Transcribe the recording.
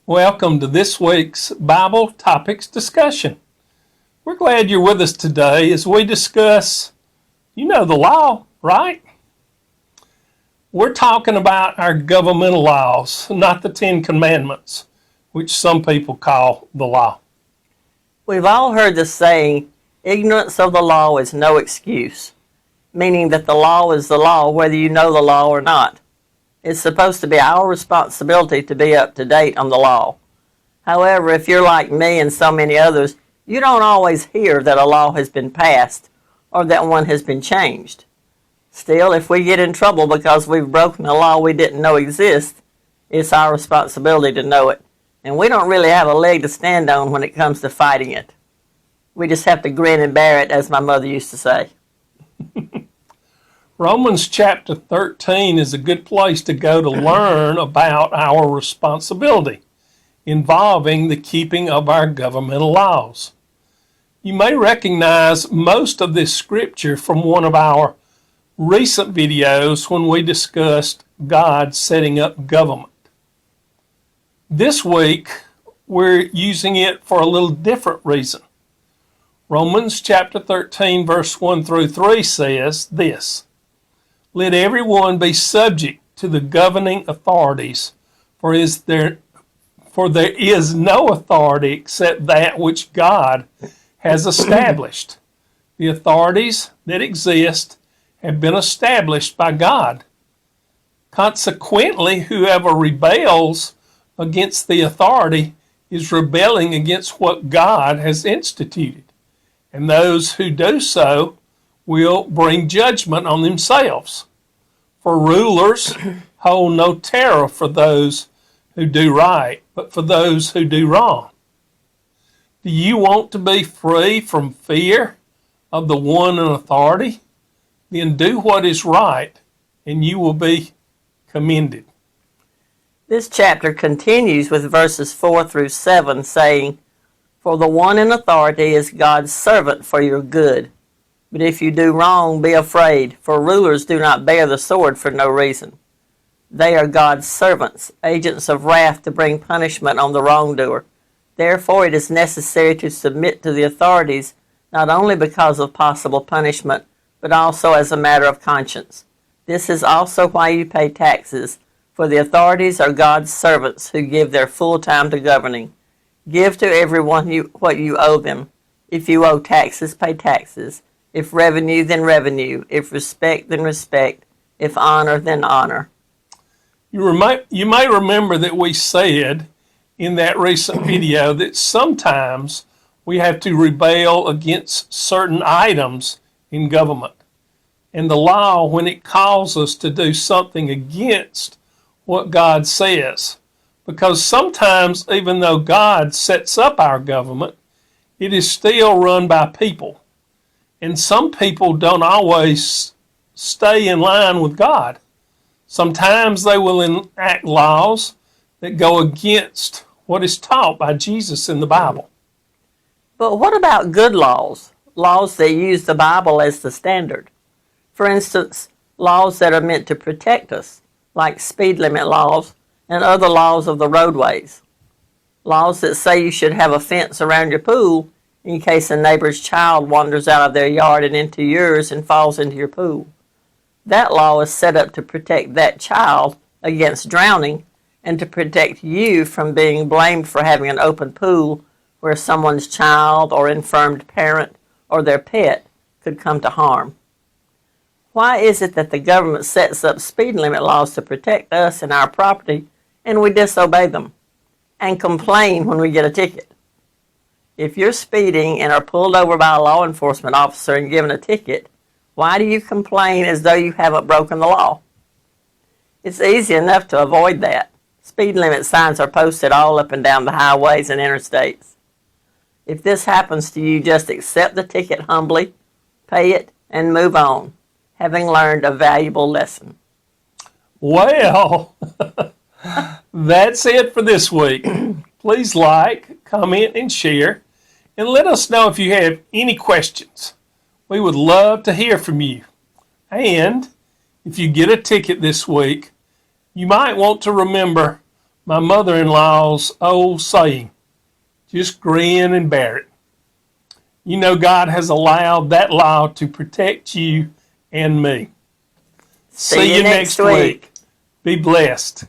Welcome to this week's Bible Topics discussion. We're glad you're with us today as we discuss, the law, right? We're talking about our governmental laws, not the Ten Commandments, which some people call the law. We've all heard the saying, ignorance of the law is no excuse, meaning that the law is the law whether you know the law or not. It's supposed to be our responsibility to be up to date on the law. However, if you're like me and so many others, you don't always hear that a law has been passed or that one has been changed. Still, if we get in trouble because we've broken a law we didn't know exists, it's our responsibility to know it. And we don't really have a leg to stand on when it comes to fighting it. We just have to grin and bear it, as my mother used to say. Romans chapter 13 is a good place to go to learn about our responsibility involving the keeping of our governmental laws. You may recognize most of this scripture from one of our recent videos when we discussed God setting up government. This week, we're using it for a little different reason. Romans chapter 13, verse 1 through 3 says this: "Let everyone be subject to the governing authorities, for there is no authority except that which God has established. The authorities that exist have been established by God. Consequently, whoever rebels against the authority is rebelling against what God has instituted, and those who do so will bring judgment on themselves. For rulers hold no terror for those who do right, but for those who do wrong. Do you want to be free from fear of the one in authority? Then do what is right, and you will be commended." This chapter continues with verses 4 through 7 saying, "For the one in authority is God's servant for your good. But if you do wrong, be afraid, for rulers do not bear the sword for no reason. They are God's servants, agents of wrath to bring punishment on the wrongdoer. Therefore it is necessary to submit to the authorities, not only because of possible punishment, but also as a matter of conscience. This is also why you pay taxes, for the authorities are God's servants who give their full time to governing. Give to everyone what you owe them. If you owe taxes, pay taxes. If revenue, then revenue. If respect, then respect. If honor, then honor." You may remember that we said in that recent video that sometimes we have to rebel against certain items in government. And the law, when it calls us to do something against what God says, because sometimes even though God sets up our government, it is still run by people. And some people don't always stay in line with God. Sometimes they will enact laws that go against what is taught by Jesus in the Bible. But what about good laws? Laws that use the Bible as the standard. For instance, laws that are meant to protect us, like speed limit laws and other laws of the roadways. Laws that say you should have a fence around your pool in case a neighbor's child wanders out of their yard and into yours and falls into your pool. That law is set up to protect that child against drowning and to protect you from being blamed for having an open pool where someone's child or infirmed parent or their pet could come to harm. Why is it that the government sets up speed limit laws to protect us and our property, and we disobey them and complain when we get a ticket? If you're speeding and are pulled over by a law enforcement officer and given a ticket, why do you complain as though you haven't broken the law? It's easy enough to avoid that. Speed limit signs are posted all up and down the highways and interstates. If this happens to you, just accept the ticket humbly, pay it, and move on, having learned a valuable lesson. Well, that's it for this week. Please like, comment, and share, and let us know if you have any questions. We would love to hear from you. And if you get a ticket this week, you might want to remember my mother-in-law's old saying, just grin and bear it. You know, God has allowed that law to protect you and me. See you next week. Be blessed.